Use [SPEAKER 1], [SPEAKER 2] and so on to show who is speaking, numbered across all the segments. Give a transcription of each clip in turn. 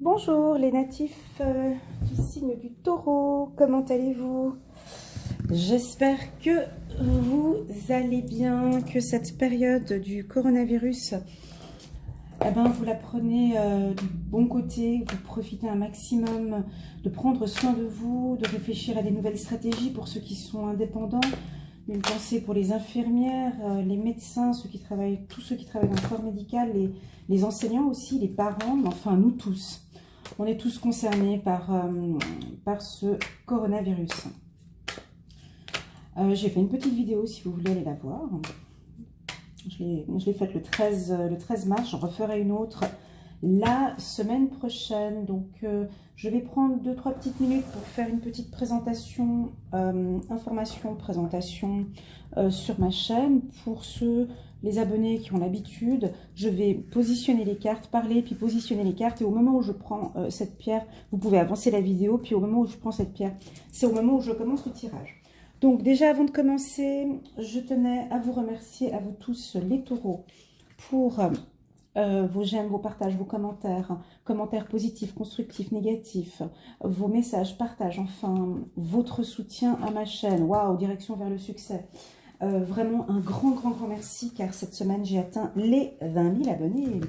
[SPEAKER 1] Bonjour les natifs du signe du taureau, comment allez-vous? J'espère que vous allez bien, que cette période du coronavirus, vous la prenez du bon côté, vous profitez un maximum de prendre soin de vous, de réfléchir à des nouvelles stratégies pour ceux qui sont indépendants. Une pensée pour les infirmières, les médecins, tous ceux qui travaillent dans le corps médical, les enseignants aussi, les parents, enfin nous tous. On est tous concernés par ce coronavirus. J'ai fait une petite vidéo si vous voulez aller la voir. Je l'ai faite le 13 mars, j'en referai une autre la semaine prochaine. Donc je vais prendre 2-3 petites minutes pour faire une petite présentation, présentation sur ma chaîne. Pour les abonnés qui ont l'habitude, je vais positionner les cartes, parler, puis positionner les cartes. Et au moment où je prends cette pierre, vous pouvez avancer la vidéo. Puis au moment où je prends cette pierre, c'est au moment où je commence le tirage. Donc déjà, avant de commencer, je tenais à vous remercier, à vous tous les taureaux, pour vos j'aime, vos partages, vos commentaires, commentaires positifs, constructifs, négatifs, vos messages, partages, enfin, votre soutien à ma chaîne. Waouh, direction vers le succès. Vraiment un grand merci, car cette semaine, j'ai atteint les 20 000 abonnés.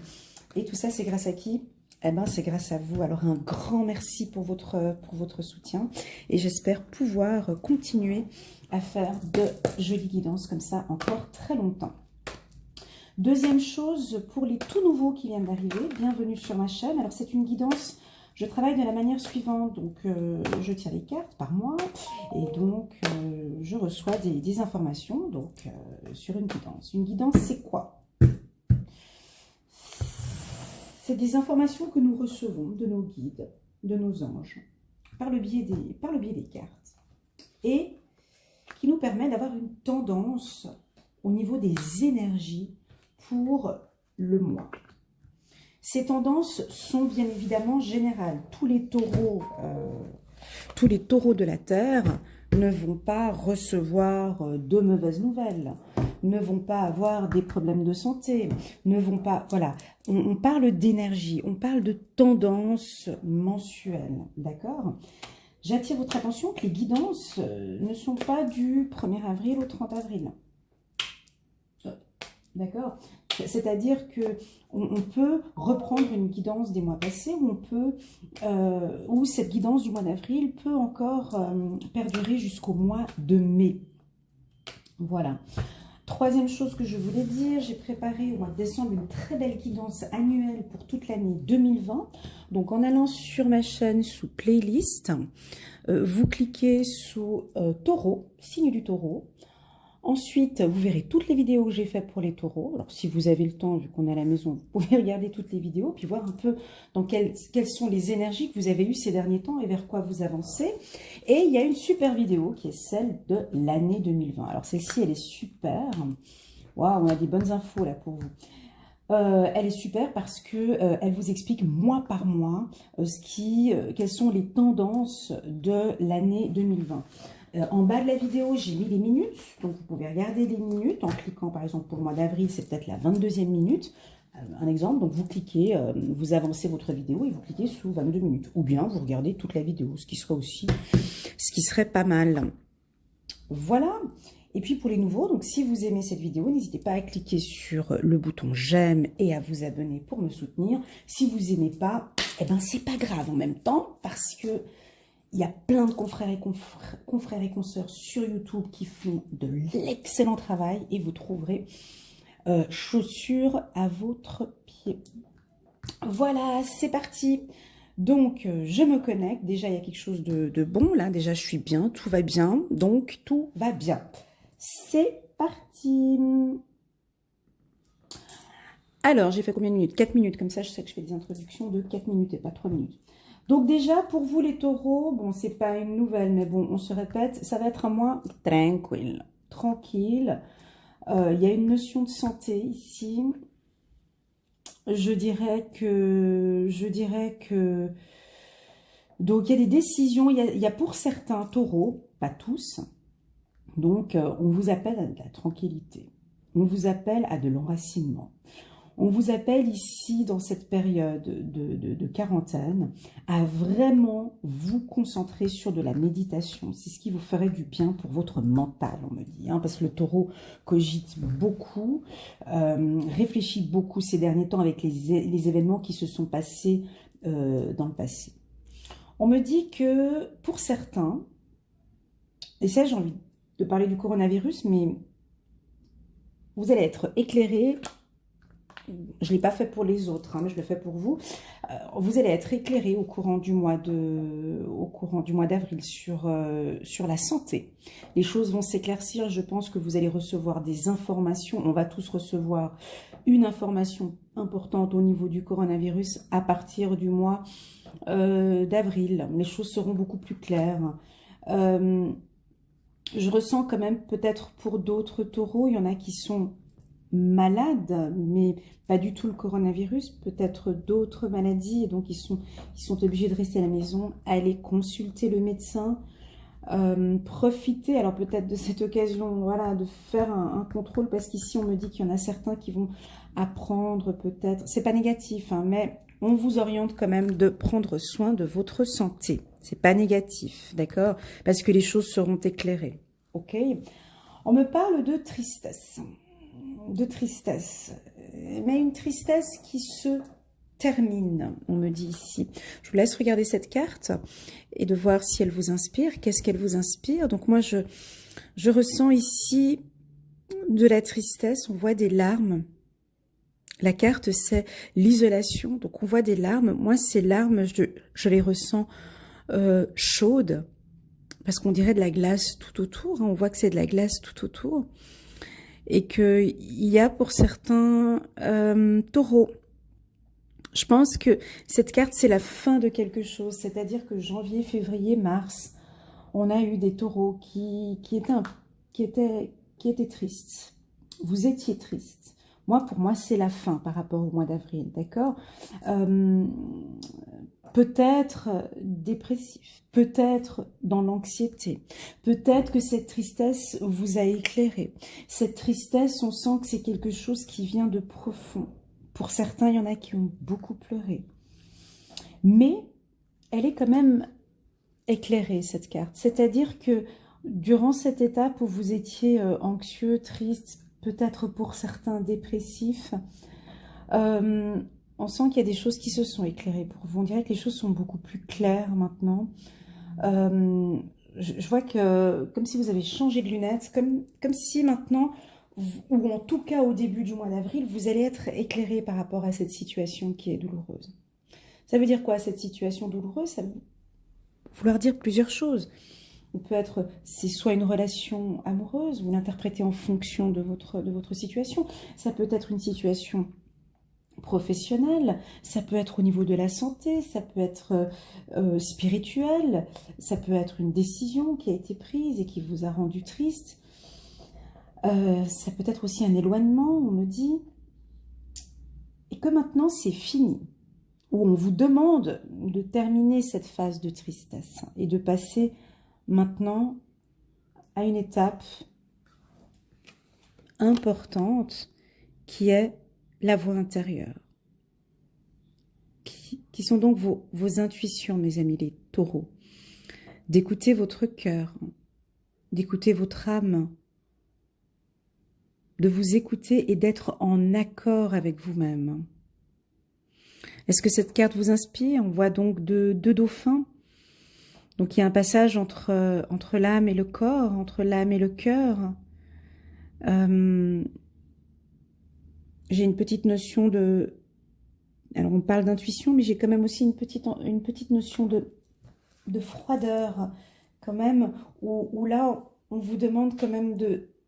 [SPEAKER 1] Et tout ça, c'est grâce à qui? Eh ben, c'est grâce à vous. Alors, un grand merci pour votre soutien. Et j'espère pouvoir continuer à faire de jolies guidances comme ça encore très longtemps. Deuxième chose, pour les tout nouveaux qui viennent d'arriver, bienvenue sur ma chaîne. Alors, c'est une guidance, je travaille de la manière suivante. Donc, je tire les cartes par mois et donc, je reçois des informations donc, sur une guidance. Une guidance, c'est quoi? C'est des informations que nous recevons de nos guides, de nos anges, par le biais des cartes. Et qui nous permet d'avoir une tendance au niveau des énergies pour le mois. Ces tendances sont bien évidemment générales. Tous les taureaux de la Terre ne vont pas recevoir de mauvaises nouvelles, ne vont pas avoir des problèmes de santé, ne vont pas... Voilà, on parle d'énergie, on parle de tendance mensuelle, d'accord? J'attire votre attention que les guidances ne sont pas du 1er avril au 30 avril. D'accord? C'est-à-dire qu'on peut reprendre une guidance des mois passés, ou cette guidance du mois d'avril peut encore perdurer jusqu'au mois de mai. Voilà. Troisième chose que je voulais dire, j'ai préparé au mois de décembre une très belle guidance annuelle pour toute l'année 2020. Donc en allant sur ma chaîne sous playlist, vous cliquez sous taureau, signe du taureau. Ensuite, vous verrez toutes les vidéos que j'ai faites pour les taureaux. Alors, si vous avez le temps, vu qu'on est à la maison, vous pouvez regarder toutes les vidéos, puis voir un peu dans quelles sont les énergies que vous avez eues ces derniers temps et vers quoi vous avancez. Et il y a une super vidéo qui est celle de l'année 2020. Alors, celle-ci, elle est super. Waouh, on a des bonnes infos là pour vous. Elle est super parce que elle vous explique mois par mois quelles sont les tendances de l'année 2020. En bas de la vidéo, j'ai mis les minutes, donc vous pouvez regarder les minutes en cliquant par exemple pour le mois d'avril, c'est peut-être la 22e minute. Un exemple, donc vous cliquez, vous avancez votre vidéo et vous cliquez sous 22 minutes. Ou bien vous regardez toute la vidéo, ce qui serait pas mal. Voilà. Et puis pour les nouveaux, donc si vous aimez cette vidéo, n'hésitez pas à cliquer sur le bouton j'aime et à vous abonner pour me soutenir. Si vous n'aimez pas, eh ben c'est pas grave en même temps parce que il y a plein de confrères et consoeurs sur YouTube qui font de l'excellent travail et vous trouverez chaussures à votre pied. Voilà, c'est parti. Donc, je me connecte. Déjà, il y a quelque chose de bon. Là, déjà, je suis bien. Tout va bien. Donc, tout va bien. C'est parti. Alors, j'ai fait combien de minutes? 4 minutes. Comme ça, je sais que je fais des introductions de 4 minutes et pas 3 minutes. Donc déjà, pour vous les taureaux, bon, c'est pas une nouvelle, mais bon, on se répète, ça va être un mois tranquille. Tranquille. Il y a une notion de santé ici. Je dirais que... Donc, il y a des décisions, il y a pour certains taureaux, pas tous, donc on vous appelle à de la tranquillité. On vous appelle à de l'enracinement. On vous appelle ici, dans cette période de quarantaine, à vraiment vous concentrer sur de la méditation. C'est ce qui vous ferait du bien pour votre mental, on me dit, hein, parce que le taureau cogite beaucoup, réfléchit beaucoup ces derniers temps avec les événements qui se sont passés dans le passé. On me dit que pour certains, et ça j'ai envie de parler du coronavirus, mais vous allez être éclairés. Je ne l'ai pas fait pour les autres, hein, mais je le fais pour vous. Vous allez être éclairé au courant du mois d'avril sur la santé. Les choses vont s'éclaircir. Je pense que vous allez recevoir des informations. On va tous recevoir une information importante au niveau du coronavirus à partir du mois d'avril. Les choses seront beaucoup plus claires. Je ressens quand même, peut-être pour d'autres taureaux, il y en a qui sont malades, mais pas du tout le coronavirus, peut-être d'autres maladies, et donc ils sont obligés de rester à la maison, aller consulter le médecin, profiter alors peut-être de cette occasion, voilà, de faire un contrôle, parce qu'ici on me dit qu'il y en a certains qui vont apprendre peut-être, c'est pas négatif, hein, mais on vous oriente quand même de prendre soin de votre santé, c'est pas négatif, d'accord, parce que les choses seront éclairées, ok. On me parle de tristesse, mais une tristesse qui se termine, on me dit ici. Je vous laisse regarder cette carte et de voir si elle vous inspire. Qu'est-ce qu'elle vous inspire? Donc moi, je ressens ici de la tristesse, on voit des larmes. La carte, c'est l'isolation, donc on voit des larmes. Moi, ces larmes, je les ressens chaudes, parce qu'on dirait de la glace tout autour, hein. On voit que c'est de la glace tout autour. Et qu'il y a pour certains taureaux. Je pense que cette carte, c'est la fin de quelque chose. C'est-à-dire que janvier, février, mars, on a eu des taureaux qui étaient tristes. Vous étiez tristes. Moi, pour moi, c'est la fin par rapport au mois d'avril, d'accord, peut-être dépressif, peut-être dans l'anxiété, peut-être que cette tristesse vous a éclairé. Cette tristesse, on sent que c'est quelque chose qui vient de profond. Pour certains, il y en a qui ont beaucoup pleuré. Mais elle est quand même éclairée, cette carte. C'est-à-dire que durant cette étape où vous étiez anxieux, triste, peut-être pour certains dépressifs, on sent qu'il y a des choses qui se sont éclairées pour vous. On dirait que les choses sont beaucoup plus claires maintenant. Je vois que, comme si vous avez changé de lunettes, comme si maintenant, ou en tout cas au début du mois d'avril, vous allez être éclairé par rapport à cette situation qui est douloureuse. Ça veut dire quoi, cette situation douloureuse? Ça veut vouloir dire plusieurs choses. On peut être, c'est soit une relation amoureuse, vous l'interprétez en fonction de votre situation. Ça peut être une situation professionnelle, ça peut être au niveau de la santé, ça peut être spirituel, ça peut être une décision qui a été prise et qui vous a rendu triste. Ça peut être aussi un éloignement, on me dit. Et que maintenant c'est fini, où on vous demande de terminer cette phase de tristesse et de passer maintenant à une étape importante qui est la voix intérieure, qui sont donc vos intuitions, mes amis les taureaux, d'écouter votre cœur, d'écouter votre âme, de vous écouter et d'être en accord avec vous-même. Est-ce que cette carte vous inspire? On voit donc deux dauphins. Donc il y a un passage entre l'âme et le corps, entre l'âme et le cœur. J'ai une petite notion de... Alors on parle d'intuition, mais j'ai quand même aussi une petite notion de froideur, quand même, où là, on vous demande quand même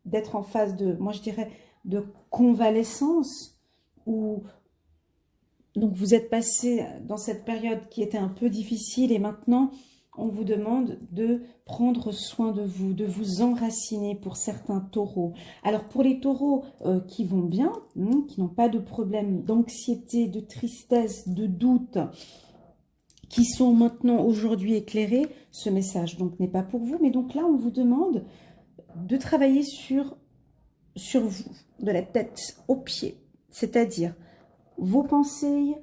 [SPEAKER 1] d'être en phase de, moi je dirais, de convalescence, où donc vous êtes passé dans cette période qui était un peu difficile et maintenant on vous demande de prendre soin de vous enraciner pour certains taureaux. Alors pour les taureaux qui vont bien, qui n'ont pas de problème d'anxiété, de tristesse, de doute, qui sont maintenant aujourd'hui éclairés, ce message donc n'est pas pour vous, mais donc là on vous demande de travailler sur vous, de la tête aux pieds, c'est-à-dire vos pensées,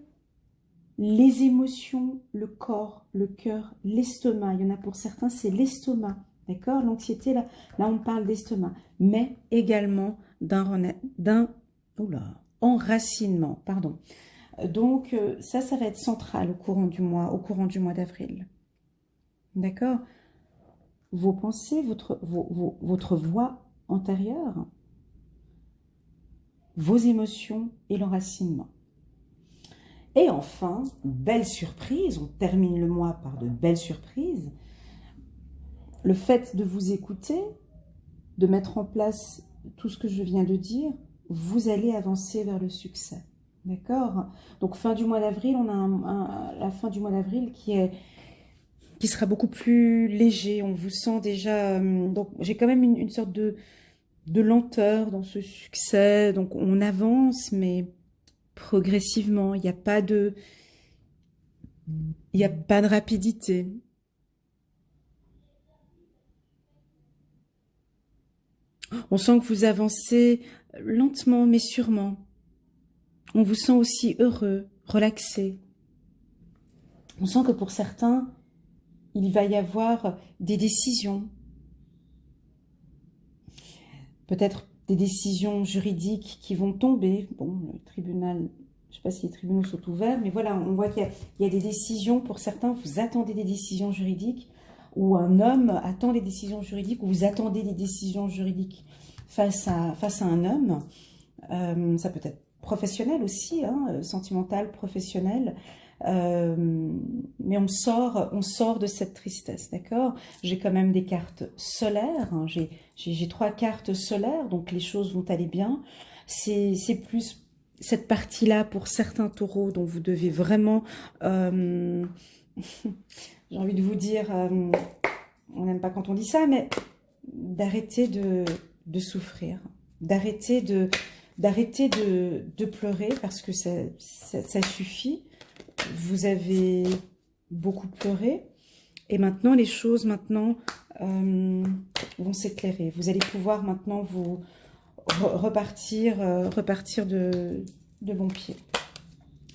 [SPEAKER 1] les émotions, le corps, le cœur, l'estomac. Il y en a pour certains, c'est l'estomac. D'accord? L'anxiété, là, on parle d'estomac. Mais également d'un enracinement. Pardon. Donc, ça va être central au courant du mois d'avril. D'accord? Vos pensées, votre voix antérieure, vos émotions et l'enracinement. Et enfin, belle surprise, on termine le mois par de belles surprises. Le fait de vous écouter, de mettre en place tout ce que je viens de dire, vous allez avancer vers le succès. D'accord? Donc fin du mois d'avril, on a la fin du mois d'avril qui sera beaucoup plus léger. On vous sent déjà... donc j'ai quand même une sorte de lenteur dans ce succès. Donc on avance, mais progressivement. Il n'y a pas de rapidité. On sent que vous avancez lentement mais sûrement. On vous sent aussi heureux, relaxé. On sent que pour certains, il va y avoir des décisions. Peut-être des décisions juridiques qui vont tomber. Bon, le tribunal, je ne sais pas si les tribunaux sont ouverts, mais voilà, on voit qu'il y a des décisions. Pour certains, vous attendez des décisions juridiques, ou un homme attend des décisions juridiques, ou vous attendez des décisions juridiques face à un homme. Ça peut être professionnel aussi, hein, sentimental, professionnel. Mais on sort de cette tristesse, d'accord? J'ai quand même des cartes solaires, hein, j'ai 3 cartes solaires, donc les choses vont aller bien. C'est plus cette partie-là pour certains taureaux dont vous devez vraiment, j'ai envie de vous dire, on n'aime pas quand on dit ça, mais d'arrêter de souffrir, d'arrêter de pleurer parce que ça suffit. Vous avez beaucoup pleuré et maintenant les choses vont s'éclairer. Vous allez pouvoir maintenant vous repartir de bon pied.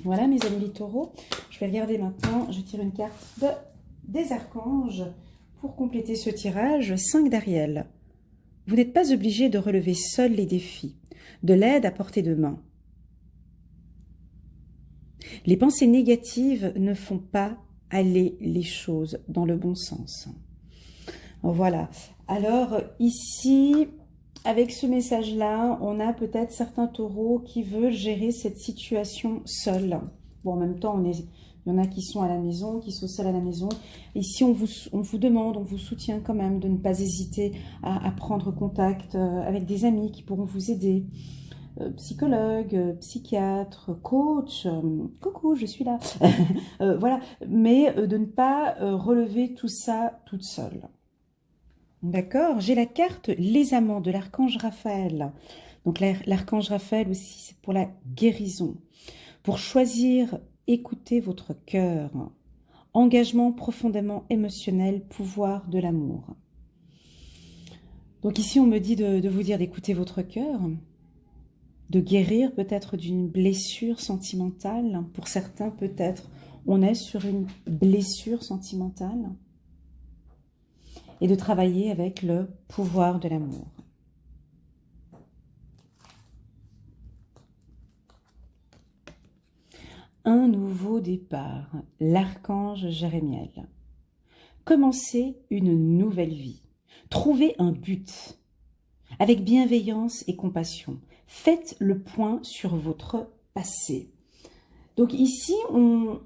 [SPEAKER 1] Voilà mes amis les taureaux. Je vais regarder maintenant, je tire une carte des archanges pour compléter ce tirage. 5 d'Ariel. Vous n'êtes pas obligé de relever seul les défis. De l'aide à portée de main. Les pensées négatives ne font pas aller les choses dans le bon sens. Voilà. Alors ici, avec ce message-là, on a peut-être certains taureaux qui veulent gérer cette situation seuls. Bon, en même temps, il y en a qui sont à la maison, qui sont seuls à la maison. Ici, on vous demande, on vous soutient quand même de ne pas hésiter à prendre contact avec des amis qui pourront vous aider. Psychologue, psychiatre, coach, coucou, je suis là. Voilà, mais de ne pas relever tout ça toute seule. D'accord? J'ai la carte Les Amants de l'archange Raphaël. Donc l'archange Raphaël aussi, c'est pour la guérison. Pour choisir, écouter votre cœur. Engagement profondément émotionnel, pouvoir de l'amour. Donc ici, on me dit de vous dire d'écouter votre cœur, de guérir peut-être d'une blessure sentimentale. Pour certains, peut-être, on est sur une blessure sentimentale. Et de travailler avec le pouvoir de l'amour. Un nouveau départ, l'archange Jérémiel. Commencez une nouvelle vie. Trouvez un but. Avec bienveillance et compassion. Faites le point sur votre passé. Donc ici, on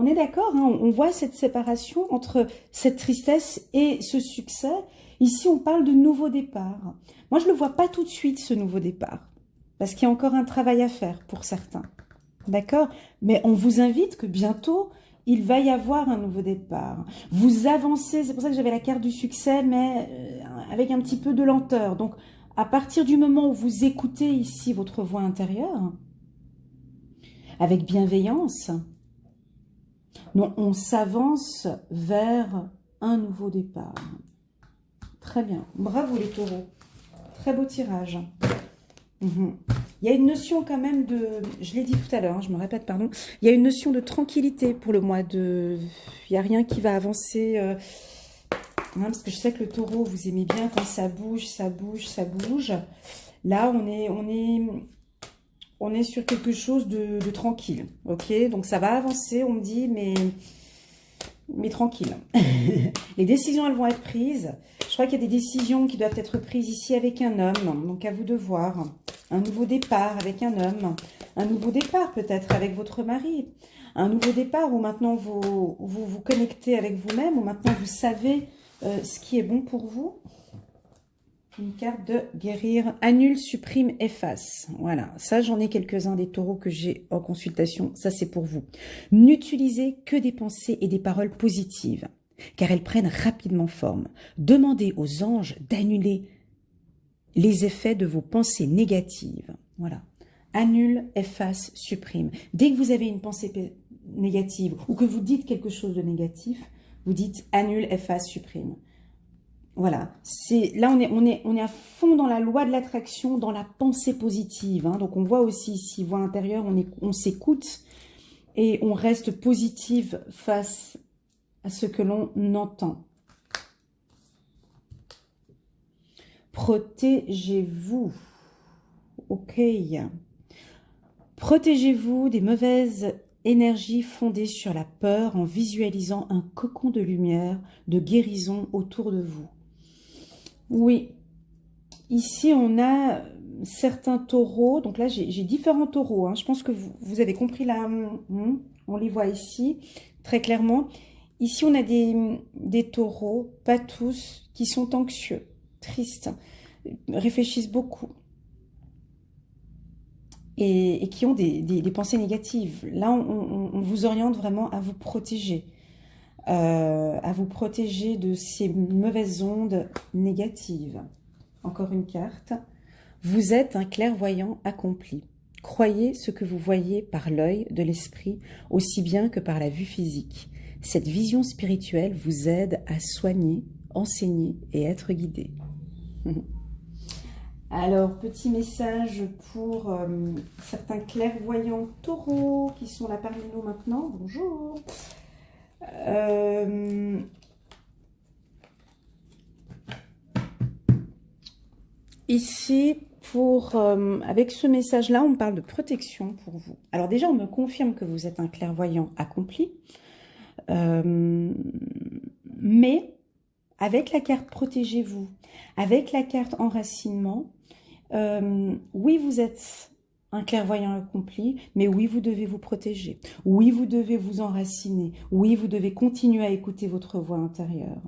[SPEAKER 1] est d'accord, hein, on voit cette séparation entre cette tristesse et ce succès. Ici, on parle de nouveau départ. Moi, je ne le vois pas tout de suite, ce nouveau départ, parce qu'il y a encore un travail à faire pour certains. D'accord? Mais on vous invite que bientôt, il va y avoir un nouveau départ. Vous avancez, c'est pour ça que j'avais la carte du succès, mais avec un petit peu de lenteur. Donc, à partir du moment où vous écoutez ici votre voix intérieure, avec bienveillance, on s'avance vers un nouveau départ. Très bien. Bravo les taureaux. Très beau tirage. Il y a une notion quand même de, je l'ai dit tout à l'heure, hein, je me répète, pardon, il y a une notion de tranquillité pour le mois de... Il n'y a rien qui va avancer, hein, parce que je sais que le taureau, vous aimez bien quand ça bouge, ça bouge, ça bouge. Là, on est sur quelque chose de tranquille, ok? Donc ça va avancer, on me dit, mais tranquille. Les décisions, elles vont être prises. Je crois qu'il y a des décisions qui doivent être prises ici avec un homme. Donc, à vous de voir. Un nouveau départ avec un homme. Un nouveau départ peut-être avec votre mari. Un nouveau départ où maintenant vous vous connectez avec vous-même, où maintenant vous savez ce qui est bon pour vous. Une carte de guérir, annule, supprime, efface. Voilà, ça j'en ai quelques-uns des taureaux que j'ai en consultation, ça c'est pour vous. N'utilisez que des pensées et des paroles positives, car elles prennent rapidement forme. Demandez aux anges d'annuler les effets de vos pensées négatives. Voilà, annule, efface, supprime. Dès que vous avez une pensée négative ou que vous dites quelque chose de négatif, vous dites annule, efface, supprime. Voilà, là on est à fond dans la loi de l'attraction, dans la pensée positive. Hein. Donc on voit aussi ici, voix intérieure, on s'écoute et on reste positive face à ce que l'on entend. Protégez-vous. Ok. Protégez-vous des mauvaises énergies fondées sur la peur en visualisant un cocon de lumière, de guérison autour de vous. Oui, ici on a certains taureaux, donc là j'ai différents taureaux, hein. Je pense que vous avez compris là, on les voit ici très clairement. Ici on a des taureaux, pas tous, qui sont anxieux, tristes, réfléchissent beaucoup et qui ont des pensées négatives. Là on vous oriente vraiment à vous protéger. À vous protéger de ces mauvaises ondes négatives. Encore une carte. Vous êtes un clairvoyant accompli. Croyez ce que vous voyez par l'œil de l'esprit, aussi bien que par la vue physique. Cette vision spirituelle vous aide à soigner, enseigner et être guidé. Alors, petit message pour certains clairvoyants taureaux qui sont là parmi nous maintenant. Bonjour. Ici, avec ce message-là, on parle de protection pour vous. Alors déjà, on me confirme que vous êtes un clairvoyant accompli. Mais avec la carte protégez-vous, avec la carte enracinement, oui, vous êtes un clairvoyant accompli, mais oui, vous devez vous protéger. Oui, vous devez vous enraciner. Oui, vous devez continuer à écouter votre voix intérieure.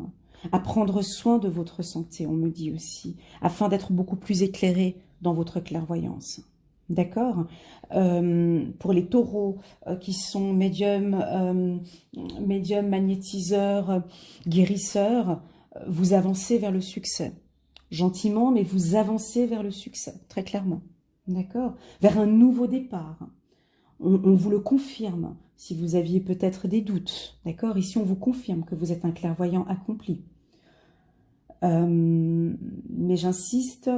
[SPEAKER 1] À prendre soin de votre santé, on me dit aussi, afin d'être beaucoup plus éclairé dans votre clairvoyance. D'accord? Pour les taureaux qui sont médiums, magnétiseurs, guérisseurs, vous avancez vers le succès. Gentiment, mais vous avancez vers le succès, très clairement. D'accord? Vers un nouveau départ. On vous le confirme, si vous aviez peut-être des doutes. D'accord? Ici, on vous confirme que vous êtes un clairvoyant accompli. Mais j'insiste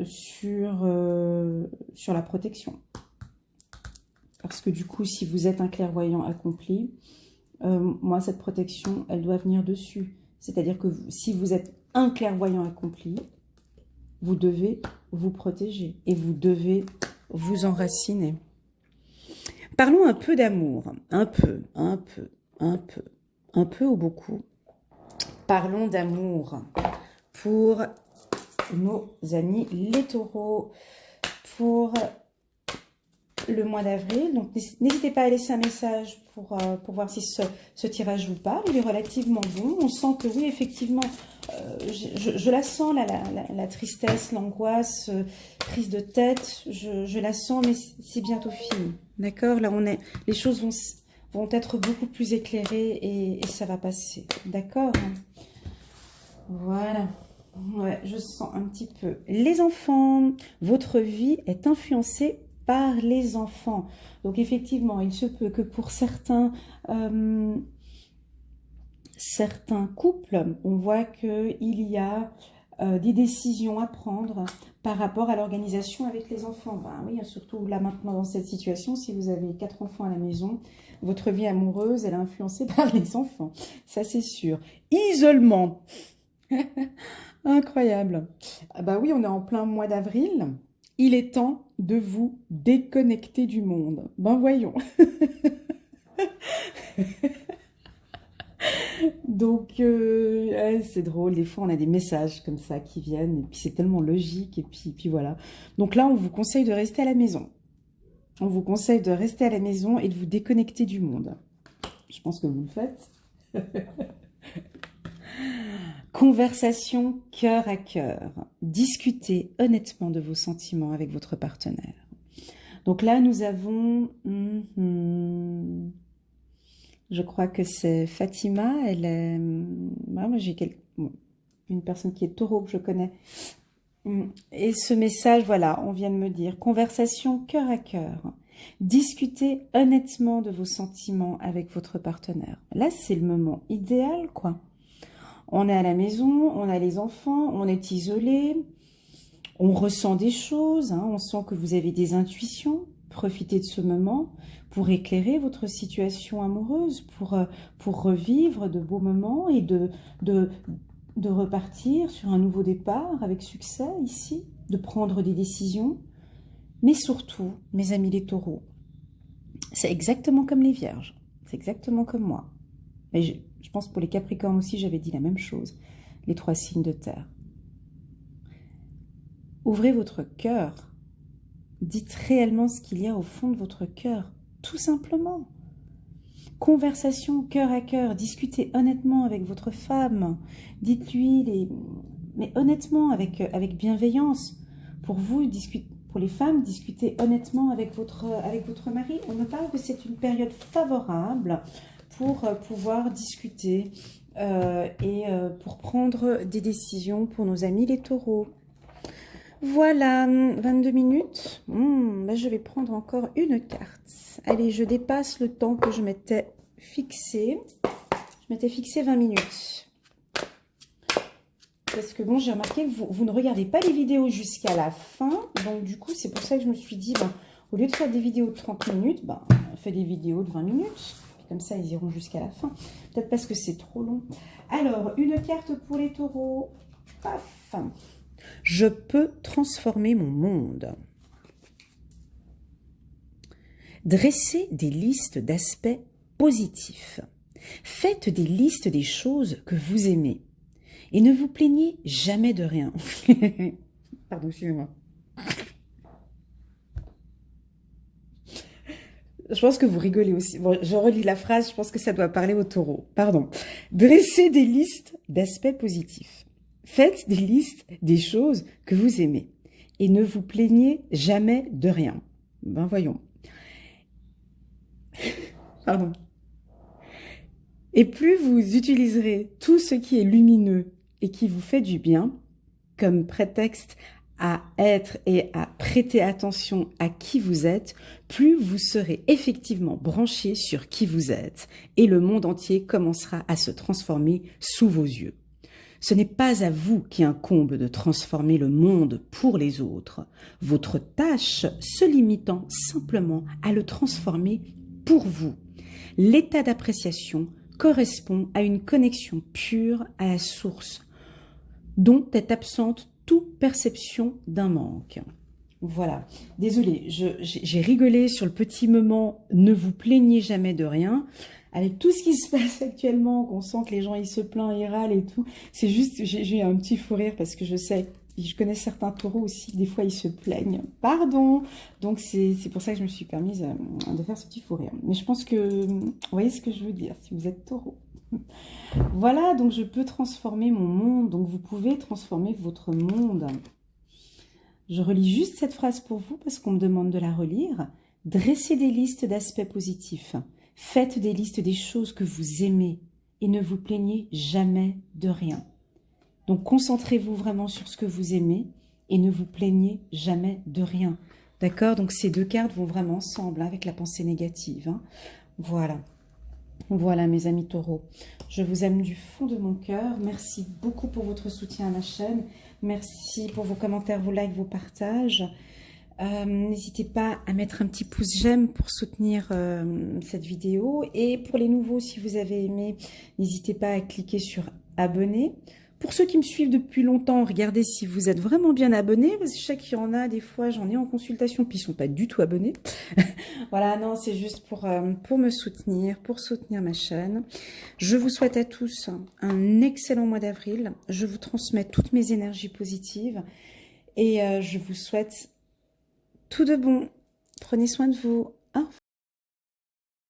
[SPEAKER 1] sur la protection. Parce que du coup, si vous êtes un clairvoyant accompli, moi, cette protection, elle doit venir dessus. C'est-à-dire que si vous êtes un clairvoyant accompli, vous devez vous protéger et vous devez vous enraciner. Parlons un peu d'amour. Un peu ou beaucoup. Parlons d'amour pour nos amis les taureaux, pour le mois d'avril. Donc, n'hésitez pas à laisser un message pour voir si ce tirage vous parle. Il est relativement bon. On sent que oui, effectivement, je la sens, la tristesse, l'angoisse, prise de tête. Je la sens, mais c'est bientôt fini. D'accord? Là, les choses vont être beaucoup plus éclairées et ça va passer. D'accord? Voilà. Ouais, je sens un petit peu. Les enfants, votre vie est influencée par les enfants. Donc effectivement, il se peut que pour certains couples, on voit qu'il y a des décisions à prendre par rapport à l'organisation avec les enfants. Ben oui, surtout là maintenant dans cette situation, si vous avez 4 enfants à la maison, votre vie amoureuse, elle est influencée par les enfants. Ça, c'est sûr. Isolement. Incroyable. Ah bah oui, on est en plein mois d'avril. Il est temps de vous déconnecter du monde. Ben voyons. Donc, ouais, c'est drôle, des fois on a des messages comme ça qui viennent, et puis c'est tellement logique, et puis voilà. Donc là, on vous conseille de rester à la maison. On vous conseille de rester à la maison et de vous déconnecter du monde. Je pense que vous le faites. Conversation cœur à cœur. Discutez honnêtement de vos sentiments avec votre partenaire. Donc là, nous avons... je crois que c'est Fatima. Elle est... moi, j'ai une personne qui est taureau que je connais. Et ce message, voilà, on vient de me dire. Conversation cœur à cœur. Discutez honnêtement de vos sentiments avec votre partenaire. Là, c'est le moment idéal, quoi. On est à la maison, on a les enfants, on est isolé, on ressent des choses, hein, on sent que vous avez des intuitions. Profitez de ce moment pour éclairer votre situation amoureuse, pour revivre de beaux moments et de repartir sur un nouveau départ avec succès ici, de prendre des décisions. Mais surtout, mes amis les taureaux, c'est exactement comme les vierges, c'est exactement comme moi. Mais je pense pour les capricornes aussi, j'avais dit la même chose, les 3 signes de terre. Ouvrez votre cœur, dites réellement ce qu'il y a au fond de votre cœur, tout simplement. Conversation cœur à cœur, discutez honnêtement avec votre femme, dites-lui, mais honnêtement, avec bienveillance. Pour vous, pour les femmes, discutez honnêtement avec votre mari. On me parle que c'est une période favorable pour pouvoir discuter et pour prendre des décisions pour nos amis les taureaux. Voilà, 22 minutes. Je vais prendre encore une carte. Allez, je dépasse le temps que je m'étais fixé. Je m'étais fixé 20 minutes. Parce que bon, j'ai remarqué que vous ne regardez pas les vidéos jusqu'à la fin. Donc du coup, c'est pour ça que je me suis dit, au lieu de faire des vidéos de 30 minutes, on fait des vidéos de 20 minutes. Comme ça, ils iront jusqu'à la fin. Peut-être parce que c'est trop long. Alors, une carte pour les taureaux. Paf. Je peux transformer mon monde. Dressez des listes d'aspects positifs. Faites des listes des choses que vous aimez. Et ne vous plaignez jamais de rien. Pardon, excusez-moi. Je pense que vous rigolez aussi. Bon, je relis la phrase, je pense que ça doit parler aux taureaux. Pardon. Dressez des listes d'aspects positifs. Faites des listes des choses que vous aimez. Et ne vous plaignez jamais de rien. Ben voyons. Pardon. Et plus vous utiliserez tout ce qui est lumineux et qui vous fait du bien comme prétexte à être et à prêter attention à qui vous êtes, plus vous serez effectivement branché sur qui vous êtes et le monde entier commencera à se transformer sous vos yeux. Ce n'est pas à vous qui incombe de transformer le monde pour les autres, votre tâche se limitant simplement à le transformer pour vous. L'état d'appréciation correspond à une connexion pure à la source, dont est absente toute perception d'un manque. Voilà. Désolée, j'ai rigolé sur le petit moment « Ne vous plaignez jamais de rien ». Avec tout ce qui se passe actuellement, qu'on sent que les gens ils se plaignent, ils râlent et tout, c'est juste, j'ai eu un petit fou rire parce que je connais certains taureaux aussi, des fois ils se plaignent. Pardon. Donc c'est pour ça que je me suis permise de faire ce petit fou rire. Mais je pense que vous voyez ce que je veux dire, si vous êtes taureau. Voilà, donc je peux transformer mon monde, donc vous pouvez transformer votre monde. Je relis juste cette phrase pour vous parce qu'on me demande de la relire. Dressez des listes d'aspects positifs. Faites des listes des choses que vous aimez et ne vous plaignez jamais de rien. Donc concentrez-vous vraiment sur ce que vous aimez et ne vous plaignez jamais de rien. D'accord? Donc ces deux cartes vont vraiment ensemble avec la pensée négative. Hein. Voilà. Voilà mes amis taureaux, je vous aime du fond de mon cœur. Merci beaucoup pour votre soutien à ma chaîne. Merci pour vos commentaires, vos likes, vos partages. N'hésitez pas à mettre un petit pouce j'aime pour soutenir cette vidéo. Et pour les nouveaux, si vous avez aimé, n'hésitez pas à cliquer sur abonner. Pour ceux qui me suivent depuis longtemps, regardez si vous êtes vraiment bien abonnés. Parce que je sais qu'il y en a, des fois, j'en ai en consultation, puis ils ne sont pas du tout abonnés. Voilà, non, c'est juste pour me soutenir, pour soutenir ma chaîne. Je vous souhaite à tous un excellent mois d'avril. Je vous transmets toutes mes énergies positives. Et je vous souhaite tout de bon. Prenez soin de vous.